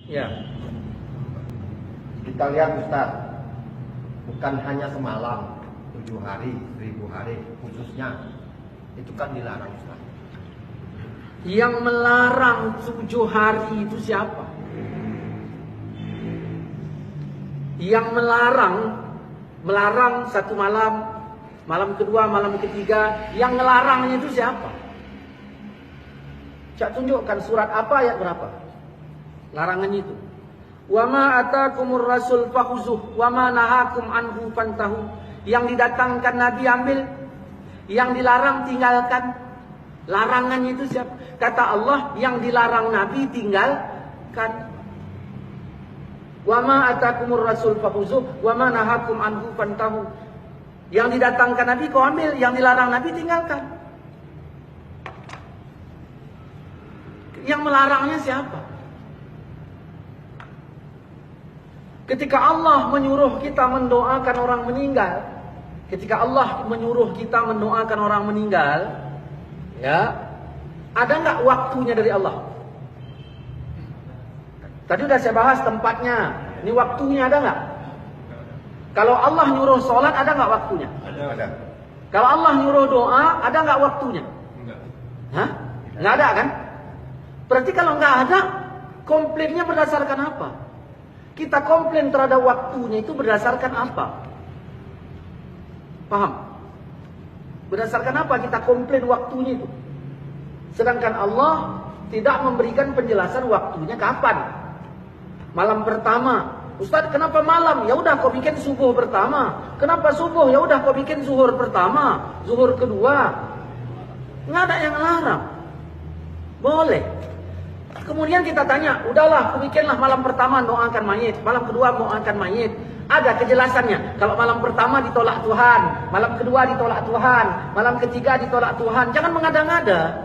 Ya. Kita lihat Ustaz, bukan hanya semalam, 7 hari, 1000 hari khususnya, itu kan dilarang Ustaz. Yang melarang 7 hari itu siapa? Yang melarang satu malam, malam kedua, malam ketiga, yang ngelarangnya itu siapa? Saya tunjukkan surat apa, ayat berapa larangan itu. Wa ma atakumur rasul fakhuzuh wa ma nahakum anhu fantahu. Yang didatangkan Nabi ambil, yang dilarang tinggalkan. Larangannya itu siapa? Kata Allah, yang dilarang Nabi tinggalkan. Wa ma atakumur rasul fakhuzuh wa ma nahakum anhu fantahu. Yang didatangkan Nabi kau ambil, yang dilarang Nabi tinggalkan. Yang melarangnya siapa? Ketika Allah menyuruh kita mendoakan orang meninggal, ya, ada nggak waktunya dari Allah? Tadi udah saya bahas tempatnya. Ini waktunya ada nggak? Kalau Allah nyuruh sholat, ada nggak waktunya? Ada. Kalau Allah nyuruh doa, ada nggak waktunya? Enggak. Hah? Nggak ada kan? Berarti kalau nggak ada, komplainnya berdasarkan apa? Kita komplain terhadap waktunya itu berdasarkan apa? Paham? Berdasarkan apa kita komplain waktunya itu? Sedangkan Allah tidak memberikan penjelasan waktunya kapan. Malam pertama, Ustaz kenapa malam? Ya udah kau bikin subuh pertama. Kenapa subuh? Ya udah kau bikin zuhur pertama, zuhur kedua. Nggak ada yang larang. Boleh. Kemudian kita tanya, udahlah aku bikinlah malam pertama doakan mayit, malam kedua doakan mayit. Ada kejelasannya. Kalau malam pertama ditolak Tuhan, malam kedua ditolak Tuhan, malam ketiga ditolak Tuhan. Jangan mengada-ngada.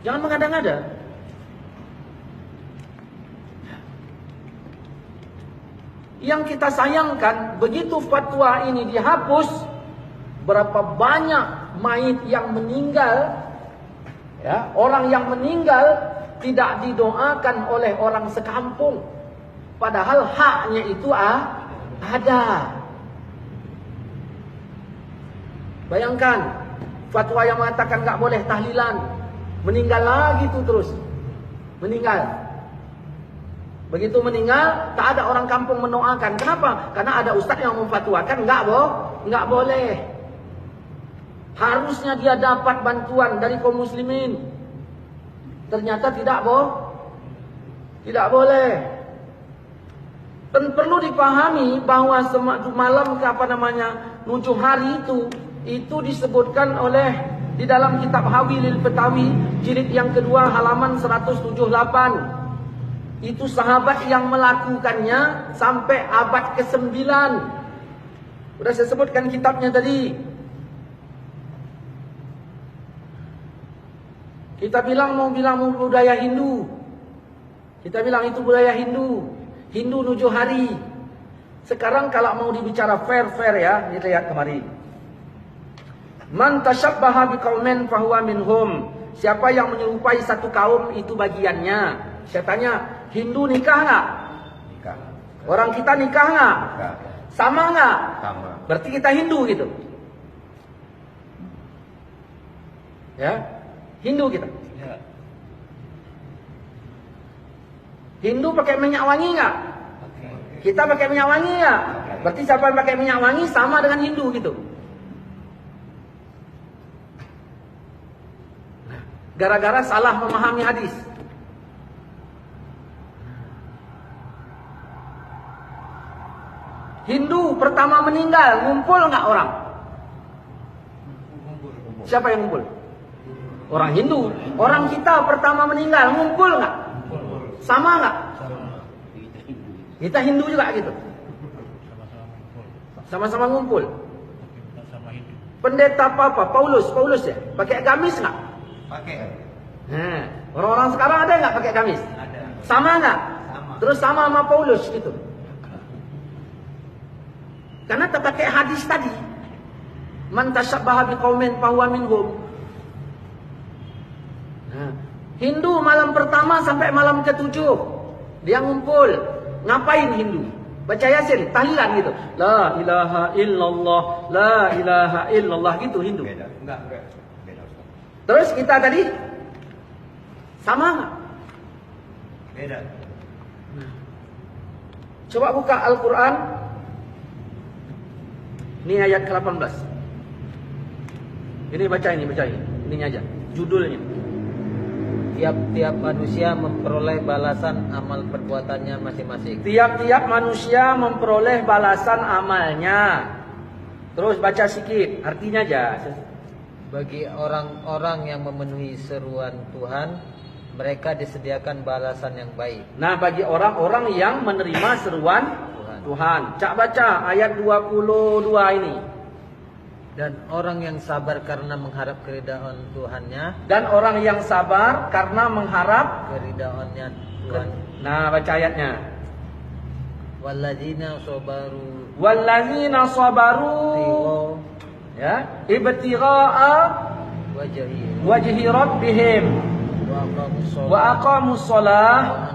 Jangan mengada-ngada. Yang kita sayangkan, begitu fatwa ini dihapus, berapa banyak mayit yang meninggal, ya, orang yang meninggal tidak didoakan oleh orang sekampung. Padahal haknya itu ada. Bayangkan, fatwa yang mengatakan nggak boleh tahlilan, meninggal lagi tuh terus. Meninggal. Begitu meninggal, tak ada orang kampung mendoakan. Kenapa? Karena ada ustaz yang memfatwakan nggak boleh. Harusnya dia dapat bantuan dari kaum muslimin. Ternyata tidak boleh. Dan perlu dipahami bahwa malam nujuh hari itu disebutkan oleh di dalam kitab Hawilil Fatawi jilid yang kedua halaman 178. Itu sahabat yang melakukannya sampai abad ke-9. Sudah saya sebutkan kitabnya tadi. Kita mau bilang budaya Hindu. Kita bilang itu budaya Hindu. Hindu 7 hari. Sekarang kalau mau dibicara fair ya, kita lihat kemari. Man tashabbaha biqaumin fahuwa minhum. Siapa yang menyerupai satu kaum itu bagiannya. Saya tanya, Hindu nikah nggak? Nikah. Orang kita nikah nggak? Nikah. Sama nggak? Sama. Berarti kita Hindu gitu. Ya, Hindu kita. Ya. Hindu pakai minyak wangi nggak? Kita pakai minyak wangi nggak? Berarti siapa yang pakai minyak wangi sama dengan Hindu gitu. Gara-gara salah memahami hadis. Hindu pertama meninggal, ngumpul nggak orang? Siapa yang ngumpul? Orang Hindu. Orang kita pertama meninggal, ngumpul nggak? Sama nggak? Kita Hindu juga gitu. Sama-sama ngumpul. Pendeta apa? Paulus ya? Pakai gamis nggak? Pakai. Nah, orang-orang sekarang ada nggak pakai gamis? Ada. Sama nggak? Sama. Terus sama Paulus gitu. Karena tak pakai hadis tadi. Man tashabbaha biqaumin fahuwa minhum. Nah, Hindu malam pertama sampai malam ke-7 dia ngumpul. Ngapain Hindu? Baca Yasin, tahlilan gitu. La ilaha illallah, la ilaha illallah gitu Hindu. Beda. Enggak. Beda, Ustaz. Terus kita tadi sama nggak? Beda. Coba buka Al-Quran. Ini ayat ke-18. Ini baca ini. Ininya aja, judulnya. Tiap-tiap manusia memperoleh balasan amal perbuatannya masing-masing. Tiap-tiap manusia memperoleh balasan amalnya. Terus baca sikit, artinya aja. Bagi orang-orang yang memenuhi seruan Tuhan, mereka disediakan balasan yang baik. Nah, bagi orang-orang yang menerima seruan Tuhan. Cak baca ayat 22 ini. Dan orang yang sabar karena mengharap keridhaan Tuhannya. Dan orang yang sabar karena mengharap Keridhaannya Tuhan. Nah, baca ayatnya. Walladzina sabaru Wallazina sabaru ya, ibtigha'a wajhi rabbihim wa aqamus shalah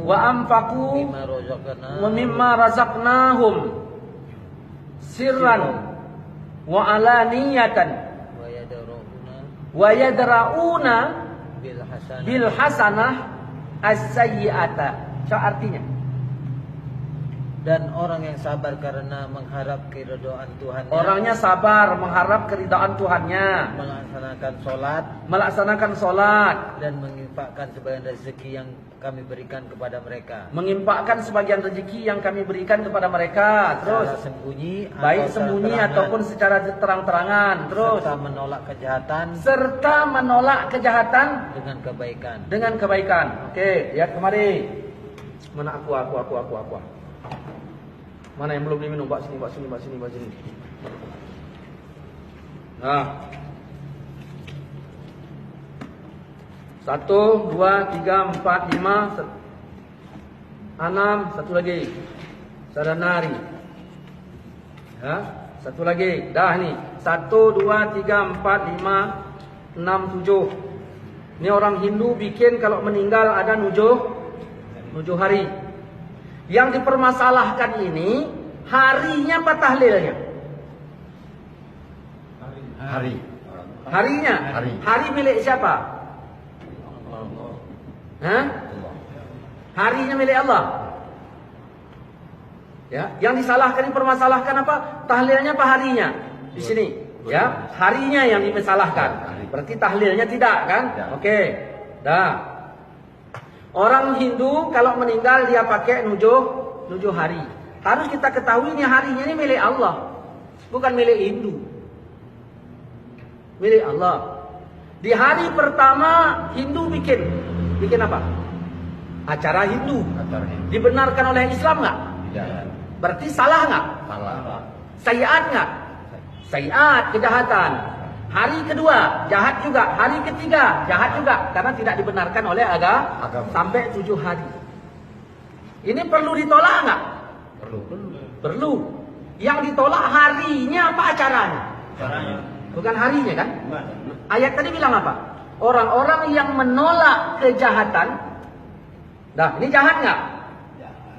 wa anfaqu mimma razaqnahum sirran wa alaniyatan wa yadra'una bil hasanah as-sayyi'ata. So artinya, dan orang yang sabar karena mengharap keridhaan Tuhannya. Orangnya sabar mengharap keridhaan Tuhannya, melaksanakan sholat dan menginfakkan sebagian rezeki yang kami berikan kepada mereka. Menginfakkan sebagian rezeki yang kami berikan kepada mereka. Terus baik sembunyi ataupun secara terang-terangan. Terus serta menolak kejahatan dengan kebaikan. Oke, lihat kemari. Mana aku. Mana yang belum diminum? Bawa sini. Nah. 1, 2, 3, 4, 5, 6, satu lagi. Saranari. Ya, satu lagi. Dah nih. 1, 2, 3, 4, 5, 6, 7. Ini orang Hindu bikin kalau meninggal ada 7 hari. Yang dipermasalahkan ini harinya apa tahlilnya? Harinya. Hari milik siapa? Hah? Harinya milik Allah. Ya, yang dipermasalahkan apa? Tahlilnya apa harinya? Di sini, ya. Harinya yang dimasalahkan. Berarti tahlilnya tidak, kan? Oke. Dah. Orang Hindu kalau meninggal dia pakai 7 hari. Harus kita ketahui ini harinya ini milik Allah, bukan milik Hindu. Milik Allah. Di hari pertama Hindu bikin apa? Acara Hindu. Dibenarkan oleh Islam nggak? Tidak. Berarti salah nggak? Salah. Sayiat nggak? Sayiat, kejahatan. Hari kedua jahat juga, hari ketiga jahat juga, karena tidak dibenarkan oleh agama. Sampai 7 hari. Ini perlu ditolak nggak? Perlu. Yang ditolak harinya apa acaranya? Bukan harinya kan? Ayat tadi bilang apa? Orang-orang yang menolak kejahatan. Nah, ini jahat nggak?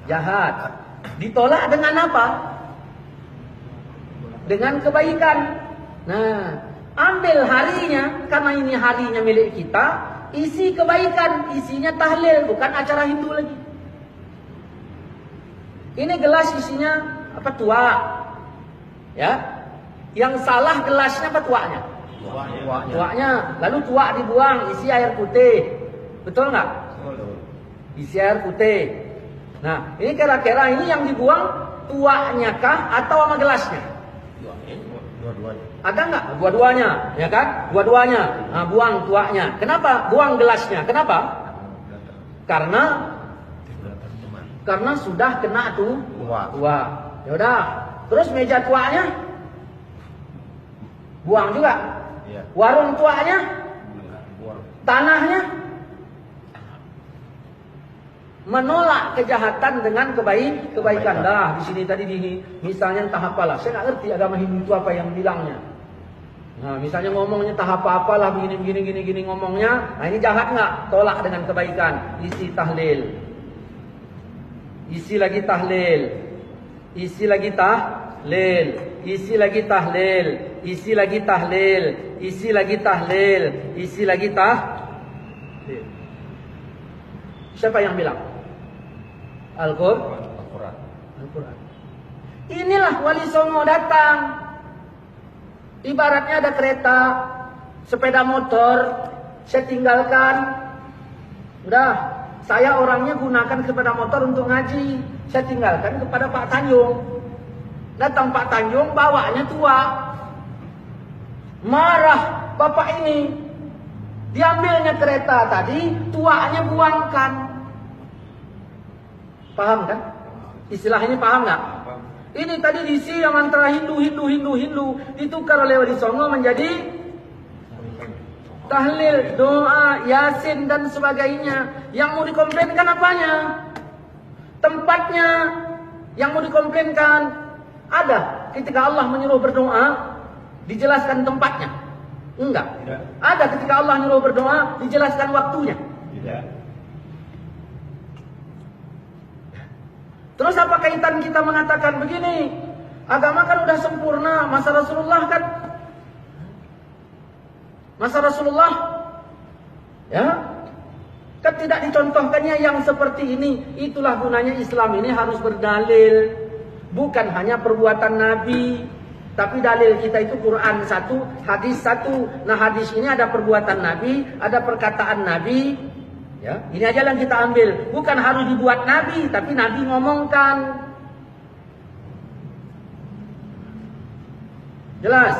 Jahat. Ditolak dengan apa? Dengan kebaikan. Nah, ambil harinya, karena ini harinya milik kita, isi kebaikan, isinya tahlil, bukan acara Hindu lagi. Ini gelas isinya apa? Tuak. Ya. Yang salah gelasnya apa tuaknya? Tuaknya. Lalu tuak dibuang, isi air putih. Betul nggak? Isi air putih. Nah, ini kira-kira ini yang dibuang tuaknya kah atau sama gelasnya? Dua-duanya. Ada nggak? Dua-duanya, ya kan? Dua-duanya. Nah, buang tuaknya. Kenapa? Buang gelasnya. Kenapa? Karena sudah kena tuak. Ya udah. Terus meja tuaknya buang juga. Warung tuaknya, tanahnya. Menolak kejahatan dengan kebaikan. Dah, di sini tadi misalnya entah apalah. Saya nggak ngerti agama Hindu itu apa yang bilangnya. Nah, misalnya ngomongnya tahap apa-apalah begini ngomongnya. Nah, ini jahat nggak? Tolak dengan kebaikan. Isi tahlil. Isi lagi tahlil. Isi lagi tahlil. Isi lagi tahlil. Isi lagi tahlil. Isi lagi tahlil. Isi lagi tahlil. Siapa yang bilang? Al-Qur'an. Al-Qur'an. Inilah Wali Songo datang. Ibaratnya ada kereta, sepeda motor, saya tinggalkan. Udah, saya orangnya gunakan sepeda motor untuk ngaji. Saya tinggalkan kepada Pak Tanjung. Datang Pak Tanjung, bawanya tua. Marah bapak ini. Diambilnya kereta tadi, tuanya buangkan. Paham kan? Istilah ini paham nggak? Ini tadi diisi yang antara Hindu ditukar oleh Wali Songo menjadi tahlil, doa, yasin dan sebagainya. Yang mau dikomplainkan apanya? Tempatnya. Yang mau dikomplainkan ada ketika Allah menyuruh berdoa dijelaskan tempatnya? Enggak. Tidak. Ada ketika Allah menyuruh berdoa dijelaskan waktunya? Tidak. Terus apa kaitan kita mengatakan begini? Agama kan udah sempurna, masa Rasulullah kan? Masa Rasulullah ya? Kan tidak dicontohkannya yang seperti ini. Itulah gunanya Islam ini harus berdalil. Bukan hanya perbuatan Nabi, tapi dalil kita itu Quran satu, hadis satu. Nah, hadis ini ada perbuatan Nabi, ada perkataan Nabi. Ya, ini aja yang kita ambil. Bukan harus dibuat Nabi, tapi Nabi ngomongkan. Jelas?